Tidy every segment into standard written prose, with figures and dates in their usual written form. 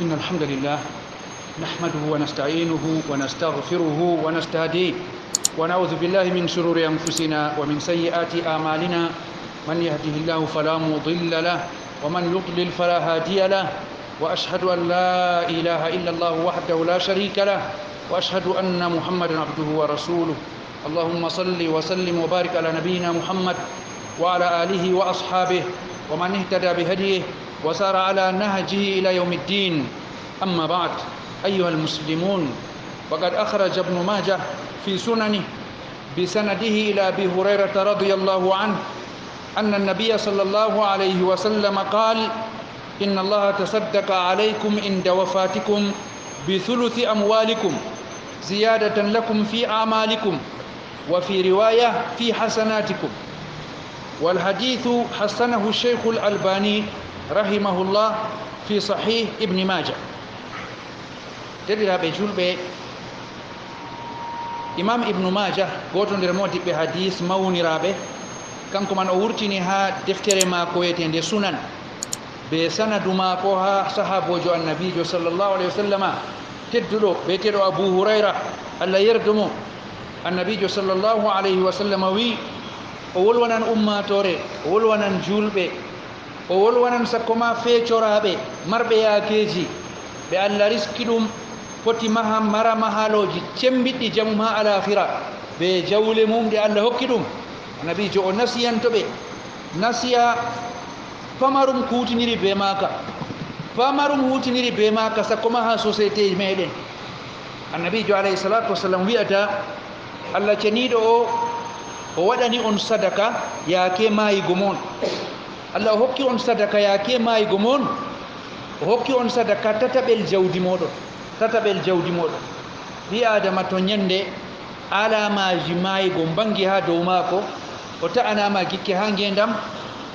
إن الحمد لله نحمده ونستعينه ونستغفره ونستهديه ونعوذ بالله من شرور أنفسنا ومن سيئات أعمالنا من يهده الله فلا مضل له ومن يضلل فلا هادي له وأشهد أن لا إله إلا الله وحده لا شريك له وأشهد أن محمدا عبده ورسوله اللهم صل وسلم وبارك على نبينا محمد وعلى آله وأصحابه ومن اهتدى بهديه وسار على نهجه إلى يوم الدين. أما بعد أيها المسلمون، وقد أخرج ابن ماجه في سننه بسنده إلى أبي هريرة رضي الله عنه أن النبي صلى الله عليه وسلم قال: إن الله تصدق عليكم عند وفاتكم بثلث أموالكم زيادة لكم في أعمالكم وفي رواية في حسناتكم. والحديث حسنه الشيخ الألباني رحمه الله في صحيح ابن ماجه. Jadi rabe julbe Imam Ibn Majah goto nder modiɓɓe hadis mawniraɓe kanko man o wurtini ha deftere mako wiyetende sunan be sanadu mako ha sahabojo annabijo sallllahu alayhi wa sallama tedduɗo ɓeyeteɗo Abu Hurayra Allah yerdo mo. Annabijo sallllahu alayhi wa sallama wi o wolwanan ummatore, o wolwanan julɓe, o wolwanan sakko ma feecoraɓe marɓe yaakeji ɓe Allah riski ɗum foti maha mara mahaloji cembiɗɗi jamum ha alahira be jawle mum ɗe Allah hokki ɗum. Annabijo o nasiyantoɓe nasiya pamarum hutiniri be maka, pamarum hutiniri be maka sakko ma ha société meɗen. Annabijo alayhi salatu wasallam wiyata Allah ceniɗo o waɗani on sadaka yaake mayigo mon. Allah o hokki on sadaka yaake mayigo mon, o hokki on sadaka tataɓel jawdi moɗon, tataɓel jawdi moɗon. ɓi adama to ñande alamaji mayigo bangi ha dow mako, o ta'anama gikke ha ngendam,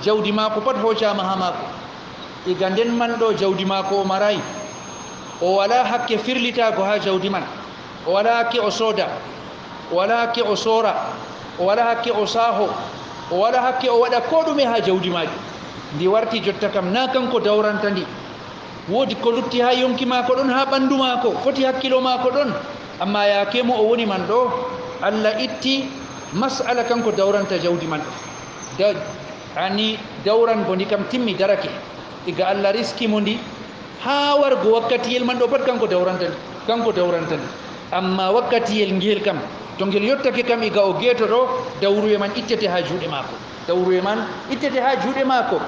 jawdi mako pat hocama ha mako. iga nden man ɗo jawdi mako o marayi, o wala hakke firlitago ha jawdi man, o wala hakke o sooda, o wala hakke o soora, o wala hakke o saaho, o wala hakke o waɗa ko ɗume ha jawdi maji. Ndi warti jotta kam na kanko dawranta ndi, woodi ko lutti ha yonki mako ɗon, ha ɓandu mako foti hakkilo mako ɗon, amma yaake mo o woni man ɗo Allah itti mas'ala kanko dawranta jawdi man ɗo. ani dawrango ndi kam timmi darake, iga Allah riski mo ndi ha wargo wakkatiyel man ɗo pat kanko dawranta ndi, kanko dawranta ndi. amma wakkatiyel ngel kam to ngel yottake kam iga o geeto ɗo dawruwe man ittete ha juuɗe maako, dawruwe man ittete ha juuɗe maako.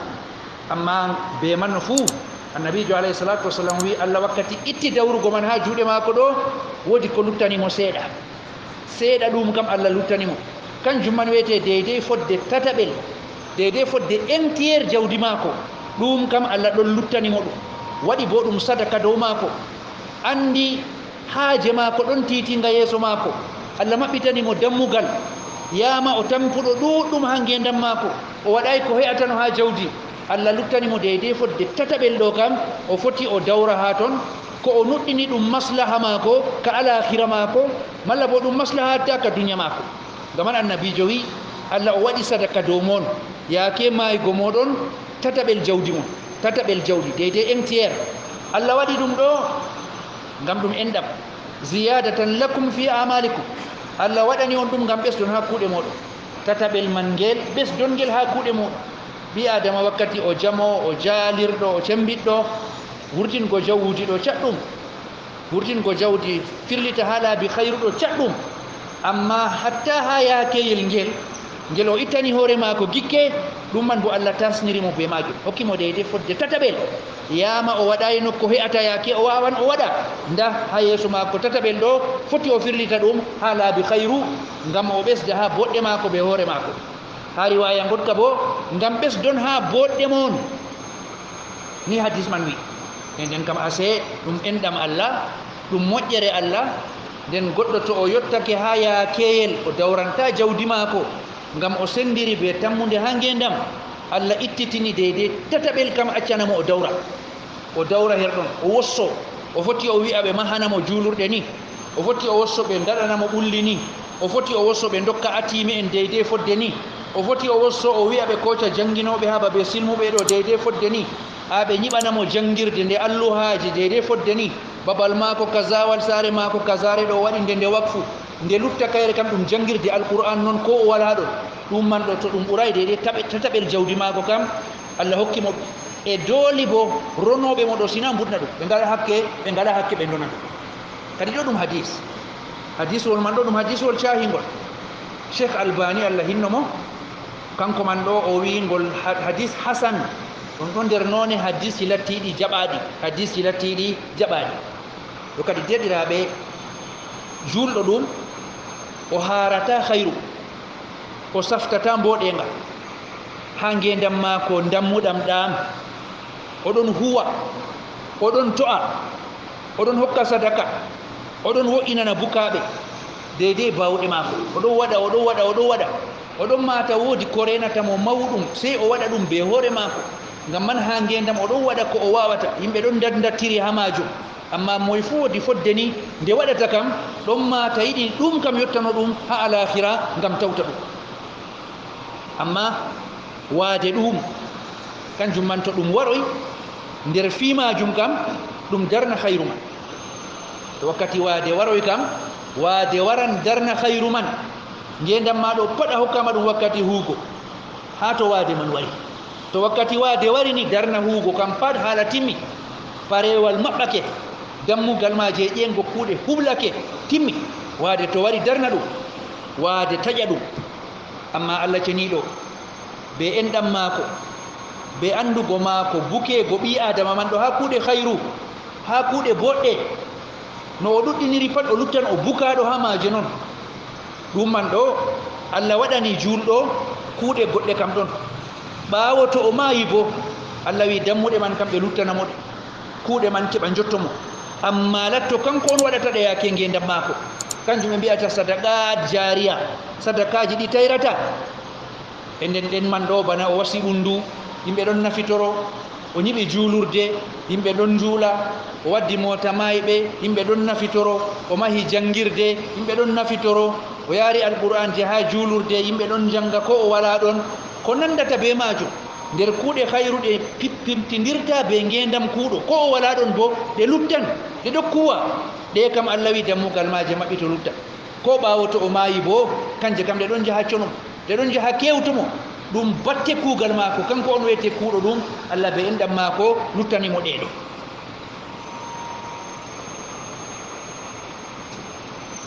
amma be man fuu annabijo alayhi salatu wasallam wi Allah wakkati itti dawrugo man ha juuɗe maako ɗo woodi ko luttanimo seeɗa, seeɗa ɗum kam Allah luttanimo. kanjum man wiyete deydey fodde tataɓel, deydey fodde entiére jawdi maako, ɗum kam Allah ɗon luttanimo ɗum, waɗi bo ɗum sadaka dow maako, andi haaje maako ɗon tiitinga yeeso maako. Allah maɓɓitanimo dammugal yama o tampuɗo ɗuɗɗum ha ngendam maako, o waɗay ko he'atano ha jawdi. Allah luttanimo deydey fodde tataɓel ɗo kam o foti o dawra ha ton, ko o nuɗɗini ɗum maslaha maako ka alahira maako, malla bo ɗum maslaha hatta ka dunya maako. gaman annabijo wi Allah o waɗi sadaka dow mon yaake mayigo moɗon tataɓel jawdi mon, tataɓel jawdi deydey entiére. Allah waɗi ɗum ɗo ngam ɗum enɗam, ziyadatan lakum fi amalikum. Allah waɗani on ɗum ngam ɓesdon ha kuuɗe moɗon, tataɓel man ngel ɓesdon ngel ha kuuɗe moɗon. ɓi adama wakkati o jamo, o jaalirɗo, o cembiɗɗo, wurtingo jawdi ɗo caɗɗum, wurtingo jawdi firlita ha laabi hayruɗo caɗɗum. amma hatta ha yaakeyel ngel ngel o ittani hoore maako gikke ɗum man bo Allah tasnirimo be majum, hokkimo deydey fodde tataɓel. yama o waɗayi nokko he'ata yaake o wawan o waɗa, nda ha yeeso maako tataɓel ɗo foti o firlita ɗum ha laabi hayru ngam o ɓesda ha boɗɗe maako be hoore maako. ha riwaya goɗka bo ngam ɓesdon ha boɗɗe mon, ni hadis man wi. nden kam ase ɗum enɗam Allah, ɗum moƴƴere Allah. nden goɗɗo to o yottake ha yaakeyel o dawranta jawdi maako ngam o sendiri be tammude ha ngendam, Allah ittitini deydey tataɓel kam accanamo o dawra herɗon, o wosso. o foti o wi'a ɓe mahanamo juulurɗe ni, o foti o wosso ɓe daɗanamo ɓulli ni, o foti o wosso ɓe dokka atimi en deydey fodde ni, o foti o wosso o wi'a ɓe koca jannginoɓe ha babe silmuɓe ɗo deydey fodde ni. aɓe ñiɓanamo jangirde nde alluhaji de fodde ni babal maako kazawal sare maako kazare ɗo waɗi nde wakfu nde lutta kayre kam ɗum jangirde alqur'an noon ko o wala ɗon ɗum man ɗo to ɗum ɓuray de tataɓel jawdi maako kam Allah hokkimo e dooli bo ronoɓe mo ɗo sina mbudna ɗum ɓe ngala hakke ɓe dona ɗum kadi ɗo ɗum hadisewol man ɗo ɗum hadisewol cahingol cheikh albani Allah hinno mo kanko man ɗo o wi ngol hadis hasan ɗum ɗon nder noone hadisi lattiɗi jaɓaɗi ɗo kadi deɗiraɓe julɗo ɗum o harata hayru o saftata mboɗenga ha ngendam maako dammuɗam ɗam oɗon huwa oɗon to'a oɗon hokka sadaka oɗon wo'inana bukaɓe deydey bawɗe maako oɗon waɗa oɗon mata woodi ko renatamo mawɗum sey o waɗa ɗum be hoore maako ngam man ha ngendam oɗon waɗa ko o wawata yimɓe ɗon dattiri ha majum amma moye fo wodi fodde ni nde waɗata kam ɗon mata yiɗi ɗum kam yottano ɗum ha alakhira ngam tawta ɗum amma waade ɗum kanjum man to ɗum waroy nder fimajum kam ɗum darna hayru man to wakkati waade waroy kam waade waran darna hayru man ngendam ma ɗo paɗa hokkama ɗum wakkati huugo ha to waade man wari to wakkati waade wari ni darna huugo kam pat haala timmi parewal maɓɓake dammugal ma je ƴeengo kuuɗe hublake timmi waade to wari darna ɗum waade taƴa ɗum amma Allah ceniɗo be enɗam maako be andugo maako bukeego ɓi adama man ɗo ha kuuɗe hayru ha kuuɗe boɗɗe no o ɗuɗɗiniri pat o luttan o bukaɗo ha maaje noon ɗum man ɗo Allah waɗani julɗo kuuɗe goɗɗe kam ɗon ɓaawo to o maayi bo Allah wi dammuɗe man kam ɓe luttanamo ɗe kuuɗe man keɓa jottomo amma latto kanko on waɗata ɗe yaake ngendam maako kanjum ɓe mbiyata sadaka jariya sadakaji ɗi tayrata e nden ɗen man ɗo bana o wasi ɓundu yimɓe ɗon nafitoro o ñiɓi juulurde yimɓe ɗon juula o waddi mota mayɓe yimɓe ɗon nafitoro o mahi jangirde yimɓe ɗon nafitoro o yaari alqur'an je ha juulurde yimɓe ɗon janga ko o wala ɗon ko nandata be majum nder kuuɗe hayruɗe pippimtidirta be ngendam kuuɗo ko o wala ɗon bo ɗe luttan ɗe ɗo kuwa ɗe kam Allah wi dammugal maje maɓɓi to lutta ko ɓawo to o maayi bo kanje kam ɗe ɗon jaha conom ɗe ɗon jaha kewtumo ɗum batte kuugal maako kanko on wiyete kuuɗo ɗum Allah be enɗam maako luttanimo ɗeɗo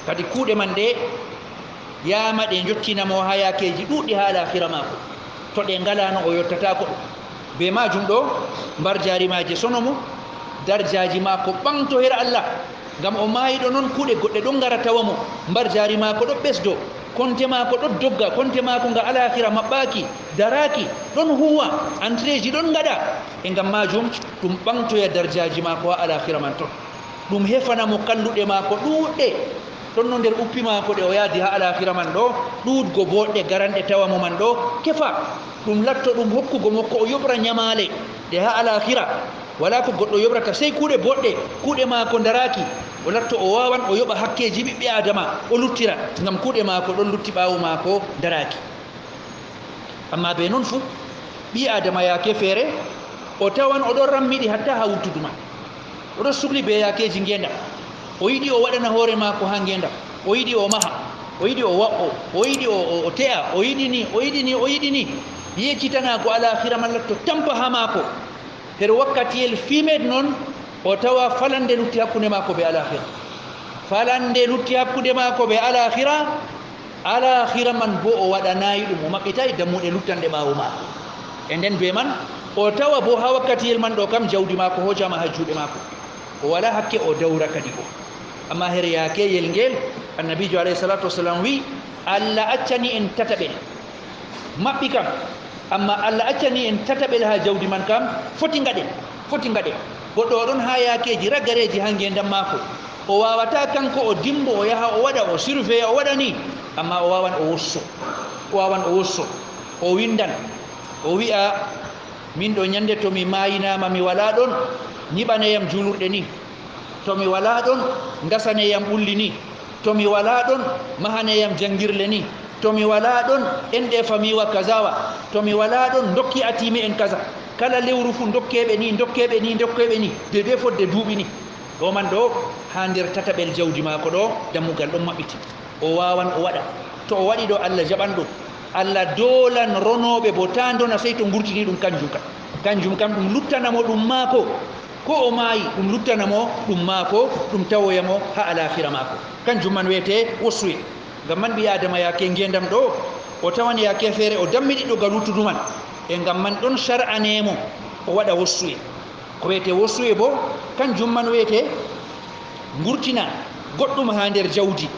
kadi kuuɗe man ɗe yama ɗe jottinamo ha yakeji ɗuɗɗi ha alakhira maako to ɗe ngalano o yottata ko ɗum be majum ɗo mbar jarimaji sonomo darjaji maako ɓanto her Allah ngam o maayiɗo noon kuuɗe goɗɗe ɗon ngara tawamo mbar jari maako ɗo ɓesdo konte maako ɗo dogga konte maako nga alakhira maɓɓaki daraki ɗon huwa entréji ɗon ngaɗa e ngam majum ɗum ɓantoya darjaji maako ha alakhira man ton ɗum hefanamo kalluɗe maako ɗuɗɗe ɗon no nder uppi maako ɗe o yaadi ha alakhira man ɗo ɗuɗgo boɗɗe garanɗe tawamo man ɗo kefa ɗum latto ɗum hokkugo mo ko o yoɓra ñamale ɗe ha alakhira wala ko goɗɗo yoɓrata sey kuuɗe boɗɗe kuuɗe maako daraki o latto o wawan o yoɓa hakkeji ɓiɓɓe adama o luttira ngam kuuɗe maako ɗon lutti ɓaawo maako daraki amma be noon fuu ɓi adama yaake feere o tawan oɗon rammiɗi hatta ha wuttuduma oɗon sukli be yakeji ngenda o yiɗi o waɗana hoore maako ha ngenda o yiɗi o maha o yiɗi o wa'o o yiɗi o te'a o yiɗi ni yeccitanago alakhira man latto tampa ha maako her wakkatiyel fimed noon o tawa falande lutti hakkude maako be alakhira falande lutti hakkude maako be alakhira man bo o waɗanayi ɗum o maɓɓitayi dammuɗe luttanɗe ɓaawo maako e nden be man o tawa bo ha wakkatiyel man ɗo kam jawdi maako hojama ha juuɗe maako o wala hakke o dawra kadi bo amma her yaakeyel ngel annabijo alayhi salatu wassalam wi Allah accani en tataɓel maɓɓi kam amma Allah accani en tataɓel ha jawdi man kam foti ngaɗen goɗɗo oɗon ha yaakeji raggareji ha ngendam maako o wawata kanko o dimbo o yaha o waɗa o surveille o waɗa ni amma o wawan o wosso o windan o wi'a min ɗo ñande to mi mayinama mi wala ɗon ñiɓaneyam julurɗe ni to mi wala ɗon dasaneyam ɓulli ni to mi wala ɗon mahaneyam jangirle ni to mi wala ɗon enɗe famiwa kazawa to mi wala ɗon dokki atimi en kaza kala lewru fu dokkeɓe ni de fodde duuɓi ni ɗo man ɗo ha nder tataɓel jawdi maako ɗo dammugal ɗon maɓɓiti o wawan o waɗa to o waɗi ɗo Allah jaɓan ɗum Allah dolan ronoɓe bo ta dona sey to gurtini ɗum kanjum kam ɗum luttanamo ɗum maako ko o maayi ɗum luttanamo ɗum maako ɗum tawoyamo ha alafira maako kanjum man wiyete wossuye ngam man ɓi adama yake ngendam ɗo o tawan yake feere o dammiɗi ɗo ga luttudu man e ngam man ɗon shar'anemo o waɗa wossuye ko wiyete wossuye bo kanjum man wiyete gurtina goɗɗum ha nder jawdi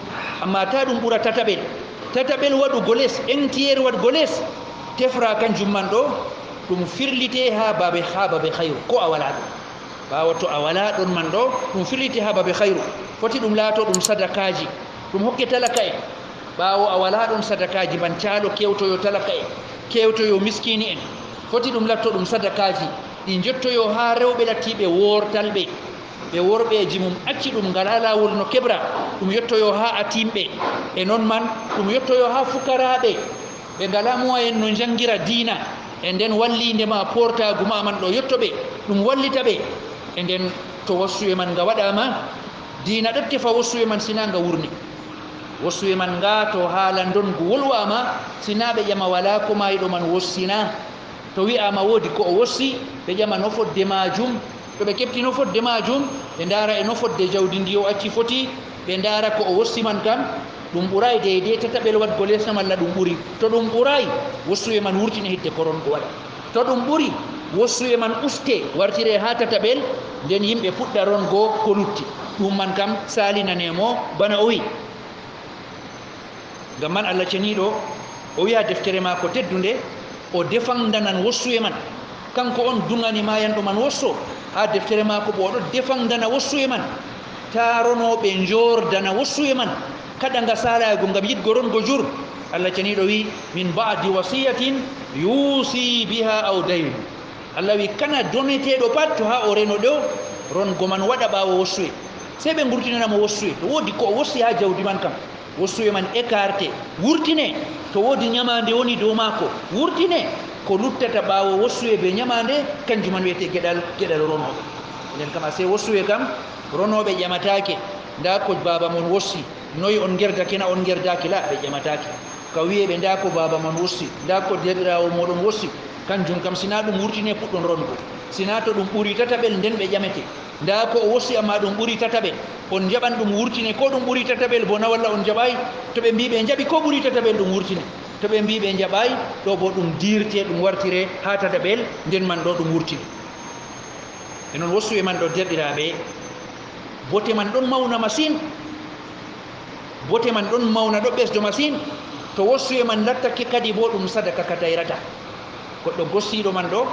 amma ta ɗum ɓura tataɓel waɗugo less entiére waɗugo less tefra kanjum man ɗo ɗum firlite ha babe hayru ko a wala ɗum ɓawa to a wala ɗon man ɗo ɗum firlite ha babe hayru foti ɗum laato ɗum sadakaji ɗum hokke talaka en ɓawo a wala ɗon sadakaji man caalo kewtoyo talaka en kewtoyo miskini en foti ɗum latto ɗum sadakaji ɗi jottoyo ha rewɓe lattiɓe wortalɓe ɓe worɓeji mum acci ɗum ngal lawol no keɓra ɗum yettoyo ha atimɓe e noon man ɗum yettoyo ha fukaraɓe ɓe ngala moyen no jangira diina e nden wallidema portagu ma man ɗo yettoɓe ɗum wallita ɓe e nden to wassuye man nga waɗama diina ɗon tefa wassuye man sina nga wurni wassuye man nga to haala dongu wolwama sina ɓe ƴama wala ko mayiɗo man wossina to wi'ama woodi ko o wossi ɓe ƴama no fodde majum to ɓe kepti no fodde majum ɓe ndaara e no fodde jawdi ndi o acci foti ɓe ndaara ko o wossi man kam ɗum ɓuray deydey tataɓel waɗgo lesna malla ɗum ɓuri to ɗum ɓuray wossuye man wurtina hidde koron ko waɗa to ɗum ɓuri wossuye man uste wartire ha tataɓel nden yimɓe puɗɗa rongo ko lutti ɗum man kam salinanemo bana o wi ngam man Allah ceniɗo o wiya deftere ma ko teddunde o defangdanan wossuye man kanko on dungani mayanɗo man wosso ha deftere mako bo oɗo defangdana wossuye man taronoɓe jordana wossuye man kada nga salago ngam yidgo rongo jur Allah ceniɗo wi min ba'di wasiyatin yusi biha aw dayn Allah wi kana doneteɗo pat to ha o reno ɗo rongo man waɗa ɓawo wossuye sey ɓe gurtinanamo wossuye to woodi ko o wossi ha jawdi man kam wossuye man écarté wurtine to woodi ñamande woni dow maako wurtine ko luttata ɓawo wossuye be ñamande kanjum man wiyete geɗal ronoɓe nden kam a sey wossuye kam ronoɓe ƴamatake nda ko baba mon wossi noyi on gerdake na on gerdaki la ɓe ƴamatake ka wiyeɓe nda ko baba mon wossi nda ko derɗirawo moɗon wossi kanjum kam sina ɗum wurtine puɗɗon rongo sina to ɗum ɓuuri tataɓel nden ɓe ƴamete nda ko o wossi amma ɗum ɓuuri tataɓel on jaɓan ɗum wurtine ko ɗum ɓuuri tataɓel bo na walla on jaɓay to ɓe mbi ɓe jaɓi ko ɓuuri tataɓel ɗum wurtine to ɓe mbi ɓe jaɓay ɗo bo ɗum dirte ɗum wartire ha tataɓel nden man ɗo ɗum wurtine e noon wossuye man ɗo derɗiraɓe bote man ɗon mawna masine bote man ɗon mawna ɗo ɓesdo masine to wossuye man lattake kadi bo ɗum sadaka ka dayrata goɗɗo gossiɗo man ɗo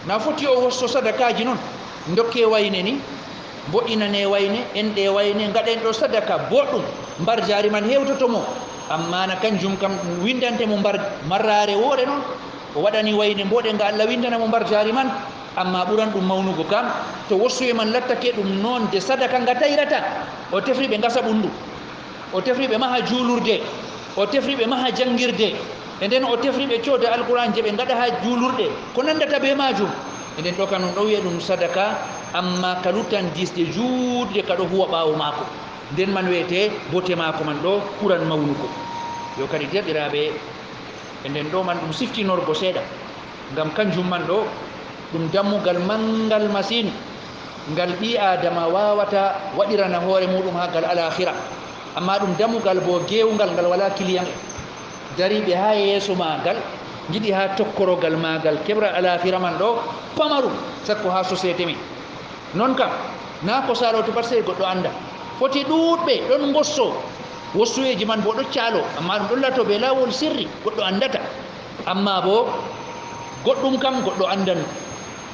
na foti o wosso sadakaji noon dokke wayne ni boɗɗinane wayne enɗe wayne gaɗen ɗo sadaka boɗɗum mbar jari man hewtotomo amma na kanjum kam windante mo mbar marrare woore noon o waɗani wayne mboɗe nga Allah windana mo mbar jari man amma ɓuran ɗum mawnugo kam to wossuye man lattake ɗum noon de sadaka nga tayrata o tefri ɓe gasa ɓundu o tefri ɓe maha juulurde o tefri ɓe maha jangirde e nden o tefri ɓe cooda alquran je ɓe gaɗa ha juulurɗe ko nandata be majum e nden ɗo ka noon ɗo wiye ɗum sadaka amma ka luttan disde juutde ka ɗo huwa ɓawo maako nden man wiyete bote maako man ɗo ɓuran mawnugo yo kadi derɗiraɓe e nden ɗo man ɗum siftinorgo seeɗa ngam kanjum man ɗo ɗum dammugal mangal masine ngal ɓi adama wawata waɗirana hoore muɗum ha ngal alakhira amma ɗum dammugal bo gewgal ngal wala kiliyan dariɓe ha yeeso magal jiɗi ha tokkorogal magal keɓra alakhira man ɗo pamarum sakko ha société min non kam na ko saloto par ce goɗɗo anda foti ɗuɗɓe ɗon gosso wossuyeji man bo ɗo caalo amma ɗum ɗon lato ɓe lawol sirri goɗɗo andata amma bo goɗɗum kam goɗɗo andan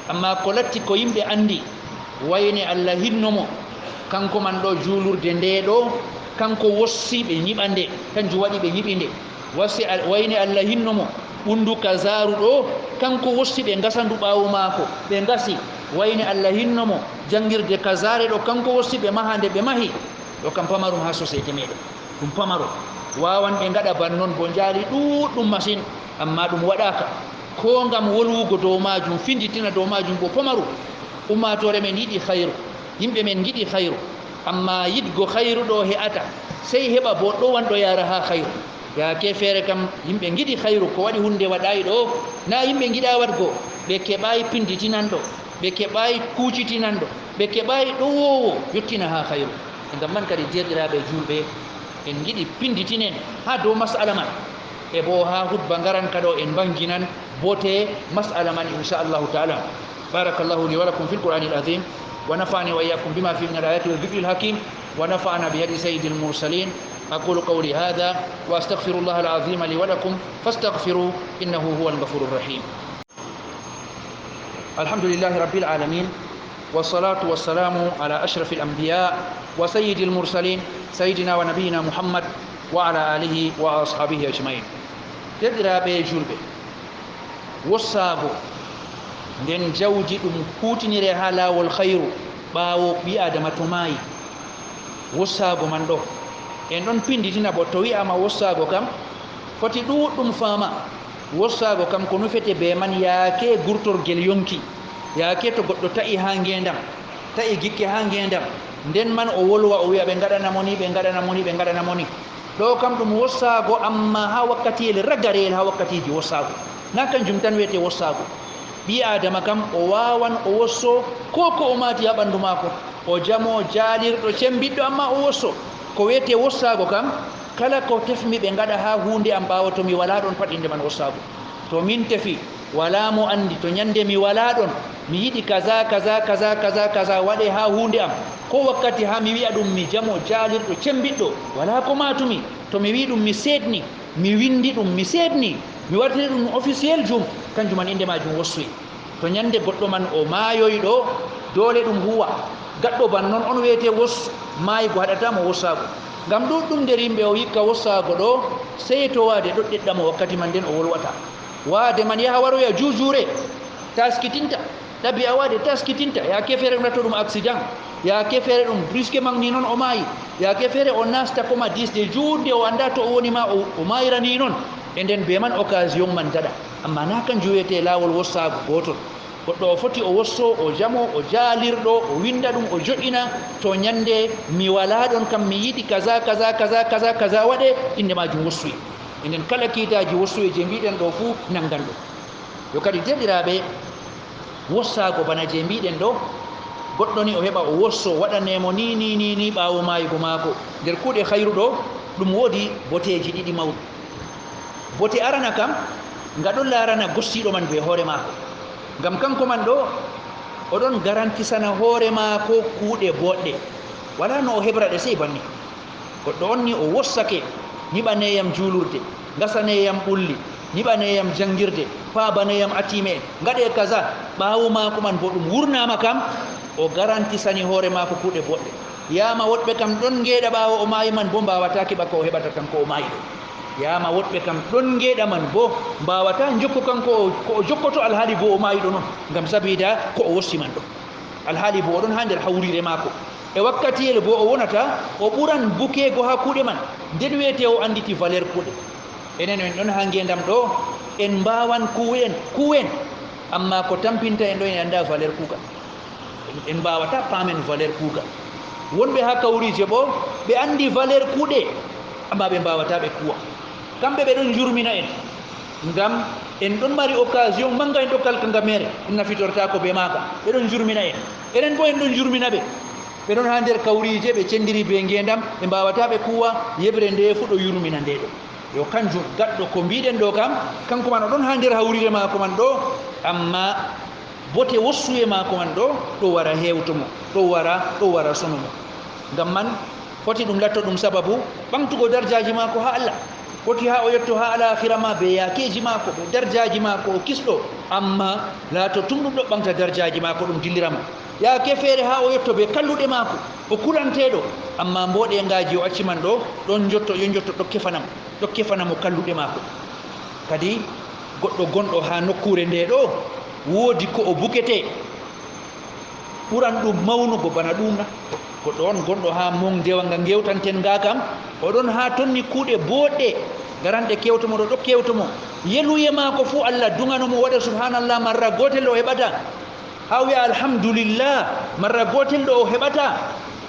amma ko latti ko yimɓe andi wayne Allah hinnomo kanko man ɗo juulurde nde ɗo kanko wossi ɓe ñiɓa nde kanjum waɗi ɓe ñiɓi nde wayne Allah hinnomo ɓundu kazaru ɗo kanko wossi ɓe gasandu ɓawo maako ɓe gasi wayne Allah hinnomo jangirde kazare ɗo kanko wossi ɓe maha nde ɓe mahi ɗo kam pamarum ha société meɗen ɗum pamarum wawan ɓe gaɗa ban noon bo jaali ɗuɗɗum masine amma ɗum waɗaka ko ngam wolwugo dow majum finditina dow majum bo pomaru ummatore men yiɗi khairu yimɓe men giɗi khairu amma yidgo khairu ɗo he'ata sey heɓa bo ɗo wanɗo yara ha khairu yaake feere kam yimɓe giɗi khairu ko waɗi hunde waɗayi ɗo na yimɓe giɗa wadgo ɓe keɓayi pinditinanɗo ɓe keɓayi kucitinanɗo ɓe keɓayi ɗo wowo yettina ha khairu ngam man kadi derɗiraɓe julɓe en giɗi pinditinen ha dow masala man e bo ha hutba garan kaɗo en banginan bote masala man inchallahu taala barakallahu li wa lakum fil qur'ani al azim ونفعني وإياكم بما فيه من الآيات والذكر الحكيم ونفعنا بهدي سيد المرسلين أقول قولي هذا وأستغفر الله العظيم لي ولكم فاستغفروا إنه هو الغفور الرحيم. الحمد لله رب العالمين والصلاة والسلام على أشرف الأنبياء وسيد المرسلين سيدنا ونبينا محمد وعلى آله وأصحابه أجمعين. تدرى بجلبه وصابه nden jawji ɗum kutinire ha lawol khairu ɓawo ɓi adama to maayi wossago man ɗo en ɗon pinditina bo to wi'ama wossago kam foti ɗuɗɗum fama wossago kam ko nufete be man yaake gurtorgel yonki yaake to goɗɗo ta'i ha ngendam ta'i gikke ha ngendam nden man o wolwa o wi'a ɓe gaɗanamoni ɓe gaɗanamoni ɓe gaɗanamoni ɗo kam ɗum wossago amma ha wakkatiyel ragareyel ha wakkatiji wossago na kanjum tan wiyete wossago ɓi adama kam o wawan o wosso ko ko o mati ha ɓandu mako o jamo jalirɗo cembiɗɗo amma o wosso ko wiyete wossago kam kala ko tefmi ɓe gaɗa ha hunde am ɓawa to mi wala ɗon pat inde man wossago to min tefi wala mo andi to ñande mi wala ɗon mi yiɗi kaza kaza kaza kaza kaza waɗe ha hunde am ko wakkati ha mi wi'a ɗum mi jamo jalirɗo cembiɗɗo wala ko matumi to mi wi ɗum mi seedni mi windi ɗum mi seedni mi wartiri ɗum officiel jum kanjum man inde majum wossoyi to ñande goɗɗo man o maayoyi ɗo dole ɗum huwa gaɗɗo ban noon on wiyete wosso maayigo haɗatamo wossago ngam ɗuɗɗum nder yimɓe o hikka wossago ɗo sey to waade ɗoɗɗeɗɗamo wakkati man nden o wolwata waade man yaha waroya jujure taskitinta ɗabi a waade taskitinta yaake feere ɗum natto ɗum accident yaake feere ɗum brusque man ni noon o maayi yaake feere o nasta koma disde juutde o anda to o woni ma o maayira ni noon e nden be man occasion man daɗa amma na kanjum wiyete laawol wossago gotol goɗɗo o foti o wosso o jamo o jaalirɗo o winda ɗum o joƴƴina to ñande mi wala ɗon kam mi yiɗi kaza kaza kaza kaza kaza waɗe inde majum wossoyi e nden kala kiitaji wossoye je mbiɗen ɗo fuu nangan ɗo yo kadi derɗiraɓe wossago bana je mbiɗen ɗo goɗɗo ni o heɓa o wosso waɗanemo ni ɓawo mayigo maako nder kuuɗe hayru ɗo ɗum woodi boteji ɗiɗi mawɗi bote arana kam nga ɗon larana gostiɗo man be hoore maako ngam kanko man ɗo oɗon garantisana hoore maako kuuɗe boɗɗe wala no o heɓra ɗe sey banni goɗɗo on ni o wossake ñiɓaneyam juulurde gasaneyam ɓulli ñiɓaneyam jangirde paabaneyam atime en ngaɗe kaza ɓaawo maako man bo ɗum wurnama kam o garantisani hoore maako kuuɗe boɗɗe yama woɗɓe kam ɗon ngeeɗa ɓaawo o maayi man bo mbawata keɓa ko o heɓata kanko o maayi ɗo yama woɗɓe kam ɗon ngeeɗa man bo mbawata jokko kanko ko o jokkoto alhaali bo o maayi ɗo noon ngam sabida ko o wosti man ɗo alhaali bo oɗon ha nder hawrire maako e wakkatiyel bo o wonata o ɓuran bukego ha kuuɗe man nden wiyete o anditi valeur kuuɗe enen en ɗon ha ngendam ɗo en mbawan kuwen amma ko tampinta en ɗo en anda valeur kuugal en mbawata paamen valeur kuugal wonɓe ha kawrije ɓo ɓe andi valeur kuuɗe amma ɓe mbawata ɓe kuwa kamɓe ɓe ɗon jurmina en ngam en ɗon mari occasion manga en ɗo kalkanga mere ɗum nafitorta ko be maga ɓe ɗon jurmina en enen bo en ɗon jurmina ɓe ɓe ɗon ha nder kawrije ɓe cendiri be ngendam ɓe mbawata ɓe kuwa yeɓre nde fu ɗo yurmina nde ɗo yo kanjum gaɗɗo ko mbiɗen ɗo kam kanko man o ɗon ha nder hawrire mako man ɗo amma bote wossuye mako man ɗo wara hewtomo ɗo wara sonomo ngam man foti ɗum latto ɗum sababu ɓamtugo darjaji mako ha Allah foti ha o yetto ha alakhira ma be yakeji mako be darjaji mako o kisɗo amma laato tum ɗum ɗo ɓamta darjaji mako ɗum dilliramo yaake feere ha o yetto be kalluɗe mako o kulanteɗo amma mboɗe ngaji o acci man ɗo ɗon jotto yo jotto ɗo kefanamo kalluɗe mako kadi goɗɗo gonɗo ha nokkure nde ɗo woodi ko o bukete ɓuran ɗum mawnugo bana ɗum na goɗɗo on gonɗo ha mon dewa nga gewtanten nga kam oɗon ha tonni kuuɗe boɗɗe garande kewtumo ɗo kewtumo yeluye mako fu Allah dunganomo waɗa subhanallah marra gotel o heɓata ha wiya alhamdulillah marra gotel ɗo o heɓata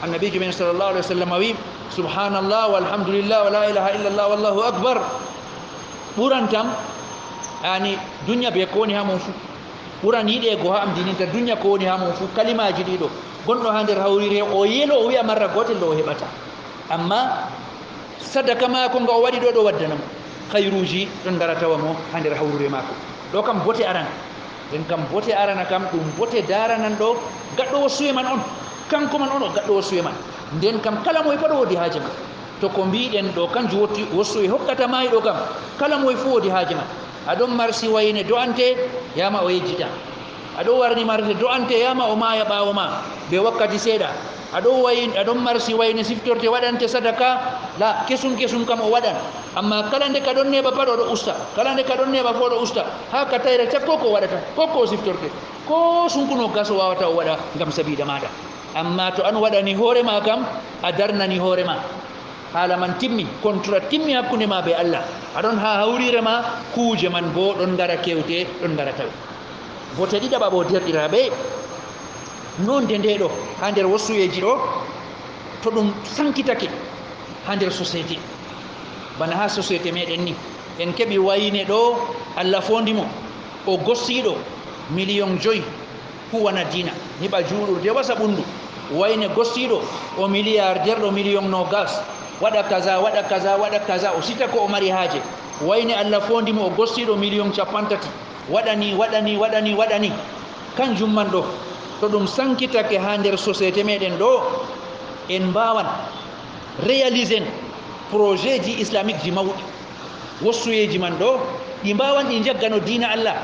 annabijo men sallallahu alaihi wasallam wi subhanallah walhamdulillah wa la ilaha illallah wallahu akbar ɓurantam ani dunya be ko woni ha mon fu ɓuran yiɗe go ha am dininta dunya ko woni ha mon fu kalimaji ɗiɗo gonɗo ha nder hawrire o yelo o wiya marra gotel ɗo o heɓata amma sadaka mako nga o waɗi ɗo ɗo waddanamo khairuji ɗon ngara tawa mo ha nder hawrure mako ɗo kam bote arana den kam bote arana kam ɗum bote daranan ɗo gaɗɗowo suwe man on kanko man on o gaɗɗowo suwe man nden kam kala moye paɗo wodi haaje ma to ko mbiɗen ɗo kanjum wotti wossuwe hokkata mayi ɗo kam kala moye fu wodi haaje ma aɗon marsi wayne do'ante yama o yejjita aɗo warni marde do'ante yama o maya ɓawo ma be wakkati seeɗa aɗon marsi wayne siftorte waɗante sadaka la kesum kam o waɗan amma kala nde ka ɗon neɓa pat oɗo usta kala nde ka ɗon neɓa fo ɗo usta ha ka tayra cakko ko waɗata ko siftorte ko sunkuno gas o wawata o waɗa ngam sabida maɗa amma to an waɗani hoorema kam a darnani hoorema haala man timmi contrat timmi hakkunde ma be Allah aɗon ha hawrire ma kuuje man bo ɗon ngara kewte ɗon ngara tawe bote ɗiɗaɓa ɓo derɗiraɓe nonde nde ɗo ha nder wassuyeji ɗo to ɗum sankitake ha nder société bana ha société meɗen ni en keɓi wayne ɗo Allah fondimo o gossiɗo million 5 huwana dina niɓa juulurde wasa ɓundu wayne gossiɗo o milliardaire ɗo million 20 waɗa kaza o sita ko o mari haaje wayne Allah fondimo o gossiɗo million 50 waɗani kanjum man ɗo to ɗum sankitake ha nder société meɗen ɗo en mbawan réaliser projet ji islamique ji mawɗi wossuyeji man ɗo ɗi mbawan ɗi jaggano dina Allah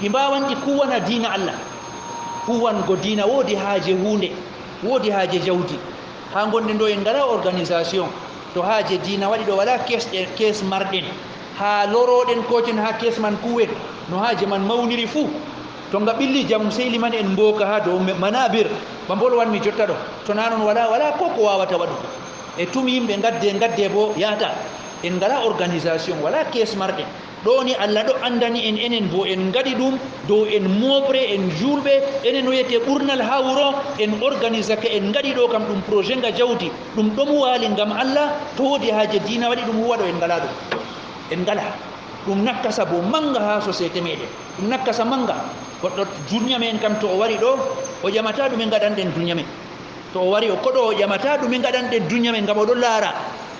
ɗi mbawan ɗi kuwana dina Allah kuwango dina woodi haaje hunde woodi haaje jawdi ha gonɗen ɗo en ngala organisation to haaje dina waɗi ɗo wala kes marɗen ha loroɗen koten ha kes man kuwen no haaje man mawniri fuu to nga ɓilli jamu sehli man en mboka ha dow manabir ba bolwanmi jotta ɗo to na noon wala ko wawata waɗugo e tumi yimɓe gadde bo yahata en ngala organisation wala kes marɗen ɗo ni Allah ɗo andani en enen bo en ngaɗi ɗum dow en moɓre en julɓe enen wiyete ɓurnal ha wuro en organisake en ngaɗi ɗo kam ɗum projet nga jawdi ɗum ɗom waali ngam Allah to wodi haaje dina waɗi ɗum huwa ɗo en ngala ɗum en ngala ɗum nakkasa bo manga ha société meɗen ɗum nakkasa manga goɗɗo dunya men kam to o wari ɗo o ƴamata ɗumen gaɗanɗen dunya men to o wari o koɗo o ƴamata ɗumen gaɗanɗen dunya men ngam oɗon laara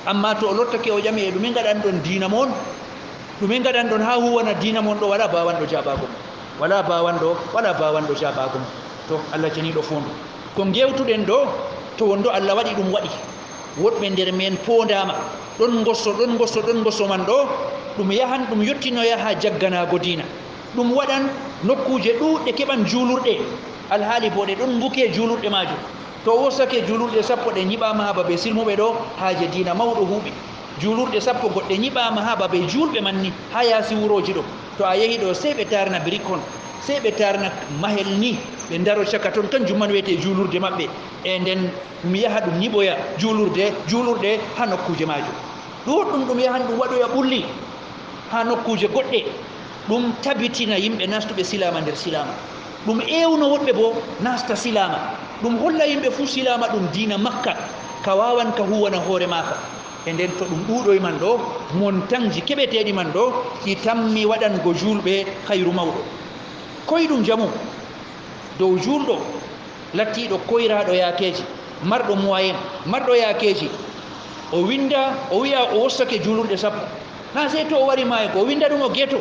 amma to o lottake o ƴami e ɗumen gaɗan ɗon dina mon ɗumen gaɗan ɗon ha huwana dina mon ɗo wala bawanɗo jaɓago wala bawanɗo jaɓago to Allah janiɗo fondu ko gewtuɗen ɗo to wonɗo Allah waɗi ɗum waɗi woɗɓe nder men pondama ɗon gosso man ɗo ɗum yahan ɗum yottinoya ha jagganago dina ɗum waɗan nokkuje ɗuɗɗe keɓan juulurɗe alhaali bo ɗe ɗon mbuke juulurɗe majum to wosake juulurɗe 10 ɗe ñiɓama ha babe silmuɓe ɗo haaje dina mawɗo huuɓi juulurɗe 10 goɗɗe ñiɓama ha babe julɓe man ni ha yaasi wuroji ɗo to a yehi ɗo sey ɓe tarna bricon sey ɓe tarna mahel ni ɓe daro caka toon kanjum man wiyete juulurde maɓɓe e nden ɗum yaha ɗum ñiɓoya juulurɗe ha nokkuje majum ɗuɗɗum ɗum yahan ɗum waɗoya ɓulli ha nokkuje goɗɗe ɗum tabitina yimɓe nastuɓe silama nder silama ɗum ewno woɗɓe bo nasta silama ɗum holla yimɓe fuu silama ɗum dina makka ka wawan ka huwana hoore maka e nden to ɗum ɗuɗoy man ɗo montanji keɓeteɗi man ɗo ɗi tammi waɗango julɓe hayru mawɗo koyɗum jamu dow julɗo lattiɗo koyraɗo yakeji marɗo moyen marɗo yakeji o winda o wiya o wossake julurɗe 10 na sey to o wari maayo ko o winda ɗum o geeto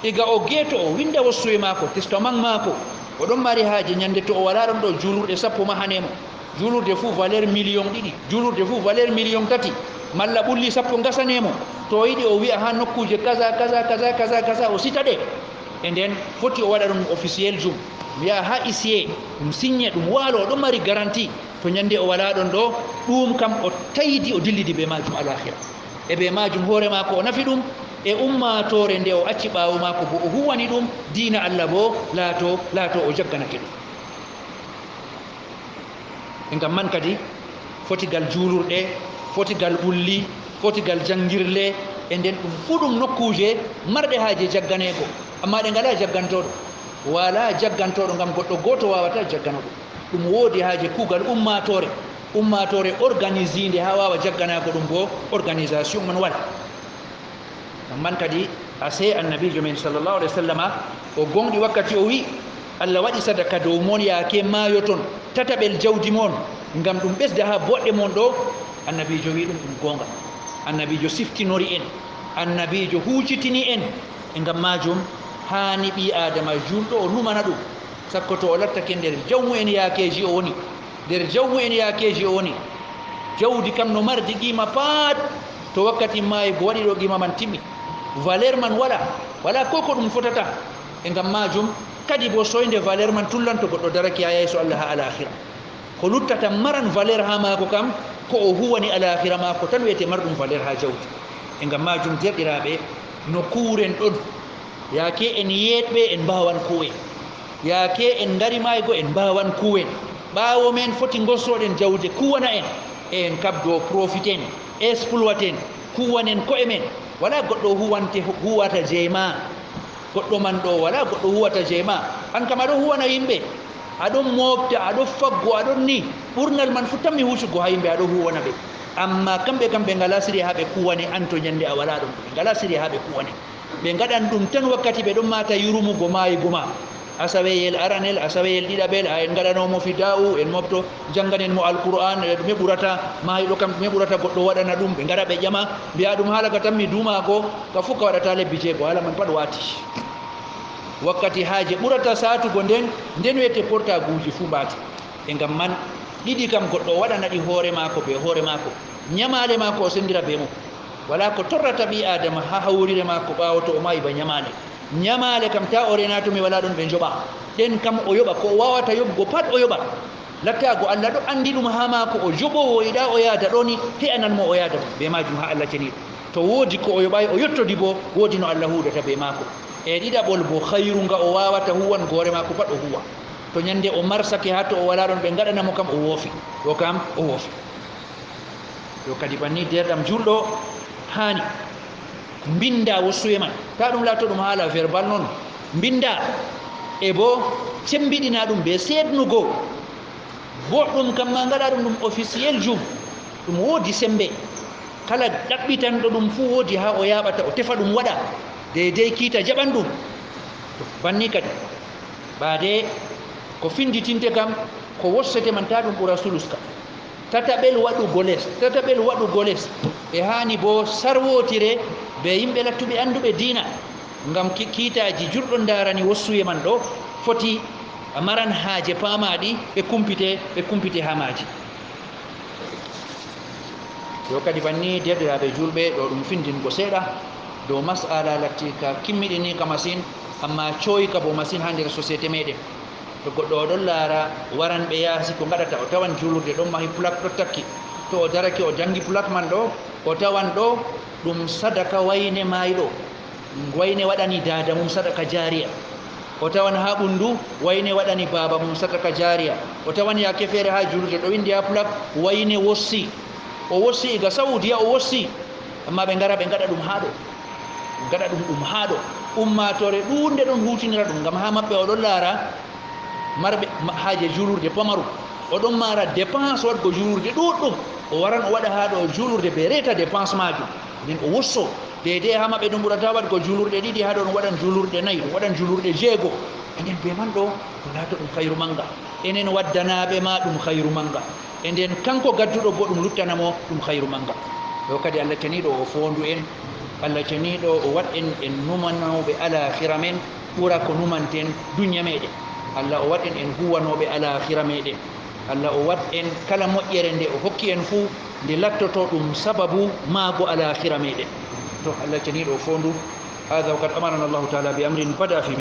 ega o geeto o winda wossuwe maako testament maako oɗon mari haaje ñande to o wala ɗon ɗo julurɗe 10 mahanemo julurde fuu valeur million 2 julurde fuu valeur million 3 malla ɓulli 10 gasanemo to yiɗi o wiya ha nokkuje kaza o sita ɗe e nden foti o waɗa ɗum officiel jum wiya ha issier ɗum signe ɗum waalo oɗon mari garantie to ñande o wala ɗon ɗo ɗum kam o tayidi o dillidi be majum alahira e be majum hoore maako o nafi ɗum e ummatore nde o acci ɓaawo maako bo o huwani ɗum diina Allah bo laato o jagganake ɗum e ngam man kadi fotigal juulurɗe fotigal ɓulli fotigal jangirle e nden ɗum fuu ɗum nokkuje marɗe haaje jagganego amma ɗe ngala jaggantoɗo wala jaggantoɗo ngam goɗɗo goto wawata jaggano ɗum woodi haaje kuugal ummatore organisinde ha wawa jagganago ɗum bo organisation man wala man kadi ase annabijo men sallllahu alih wa sallama o gonɗi wakkati o wi Allah waɗi sadaka dow mon yaake maayo ton tataɓel jawdi mon ngam ɗum ɓesda ha boɗɗe mon ɗo annabijo wi ɗum gonga annabijo siftinori en annabijo hucitini en e ngam majum hani ɓi adama julɗo o numana ɗum sakko to o lattake nder jawmu en yaakeji o woni nder jawmu en yaakeji o woni jawdi kam no mardi qima pat to wakkati maayi bo waɗi ɗo qima man timmi valeur man wala koko ɗum fotata e ngam majum kadi bo soyde valeur man tullanto goɗɗo daraki ha yeeso Allah ha alakhira ko luttata maran valeur ha maako kam ko o huwani alakhira maako tan wiyete marɗum valeur ha jawdi e ngam majum derɗiraɓe no kuuren ɗon yaake en yeetɓe en mbawan kuwen yaake en ngari maygo en mbawan kuwen ɓaawo men foti gossoɗen jawde kuwana en kabdo profiten exploiten kuwanen koye men wala goɗɗo huwata jeema goɗɗo man ɗo wala goɗɗo huwata jeema an kam aɗo huwana yimɓe aɗon mofta aɗo faggo aɗon ni ɓurnal man fu tammi husugo ha yimɓe aɗo huwana ɓe amma kamɓe kam ɓe ngala siri ha ɓe kuwane an to ñande a wala ɗum ɓe ngala siri ha ɓe kuwane ɓe gaɗan ɗum tan wakkati ɓe ɗon mata yurumugo mayigo ma asaweyel aranel asaweyel ɗiɗaɓel en gaɗanomo fida'u en mofto janganen mo alqur'an ɗume ɓurata mayiɗo kam ɗume ɓurata goɗɗo waɗana ɗum ɓe gaɗa ɓe ƴama mbiya ɗum haala ka tan mi dumago ka fof ka waɗata lebbi jeego haala man pat wati wakkati haaje ɓurata satugo nden wiyete portaguji fuu mbati e ngam man ɗiɗi kam goɗɗo waɗana ɗi hoore maako be hoore maako ñamale maako o sendira be mum wala ko torrata ɓi adama ha hawrire maako ɓawo to o mayi ba ñamale kam ta o renato mi wala ɗon ɓe joɓa ɗen kam o yoɓa ko o wawata yoɓgo pat o yoɓa lattago Allah ɗo andi ɗum ha maako o joɓowo yiɗa o yaada ɗoni he ananmo o yaada be majum ha Allah ceniɗo to woodi ko o yoɓayi o yettodi bo woodi no Allah huudata be maako e ɗiɗaɓol bo hayrunga o wawata huwan goore maako pat o huwa to ñande o marsake ha to o wala ɗon ɓe gaɗanamo kam o woofi ɗo kam o woofi ɗo kadi banni derɗam julɗo hani binda wossuye man ta ɗum laato ɗum haala verbal noon binda e bo cembiɗina ɗum be seednugo boɗɗum kam ma gaɗa ɗum officiel jum ɗum woodi sembe kala ɗaɓɓitanɗo ɗum fuu woodi ha o yaɓata o tefa ɗum waɗa deydey kiita jaɓan ɗum banni kadi ɓaade ko finditinte kam ko wossete man ta ɗum ɓura suluska tataɓel waɗugo les e hani bo sarwotire be yimɓe lattuɓe anduɓe diina ngam kiitaji jurɗo darani wossuye man ɗo foti maran haaje paamaɗi ɓe kumpite ha maji yo kadi banni derɗiraɓe julɓe ɗo ɗum findingo seeɗa dow masala latti ka kimmiɗini ka masine amma coyka bo masine ha nder société meɗen to goɗɗo oɗon laara waranɓe yaasi ko gaɗata o tawan julurde ɗon mahi plaque ɗo takki to o daraki o jangi plaque man ɗo o tawan ɗo ɗum sadaka wayne mayiɗo wayne waɗani dada mum sadaka jariya o tawan ha ɓundu wayne waɗani baba mum sadaka jariya o tawan yake feere ha julurde ɗo windi ha plaque wayne wossi o wossi iga saudiya o wossi amma ɓe ngara ɓe gaɗa ɗum ha ɗo ummatore ɗunde ɗon hutinira ɗum ngam ha maɓɓe oɗon laara marɓe haaje julurde pamaru oɗon mara dépense waɗgo julurde ɗuɗɗum o waran o waɗa ha ɗo julurde be reta dépense majum nden o wosso deydey ha maɓɓe ɗum ɓurata waɗgo julurde ɗiɗi ha ɗo ɗum waɗan julurde nayyi ɗum waɗan julurde jeego enen be man ɗo ɗum laato ɗum hayru manga enen waddanaɓe ma ɗum hayru manga e nden kanko gadduɗo bo ɗum luttanamo ɗum hayru manga ɗo kadi Allah ceniɗo o fondu en Allah ceniɗo o wat en numanoɓe alakhira men ɓura ko numanten duña meɗen Allah o wat en huwanoɓe alakhira meɗen Allah o wat en kala moƴƴere nde o hokki en fuu nde lattoto ɗum sababu maago alakhira meɗen to Allah ceniɗo o fondu hada wa qad amarana Allahu taala bi amrin bada fi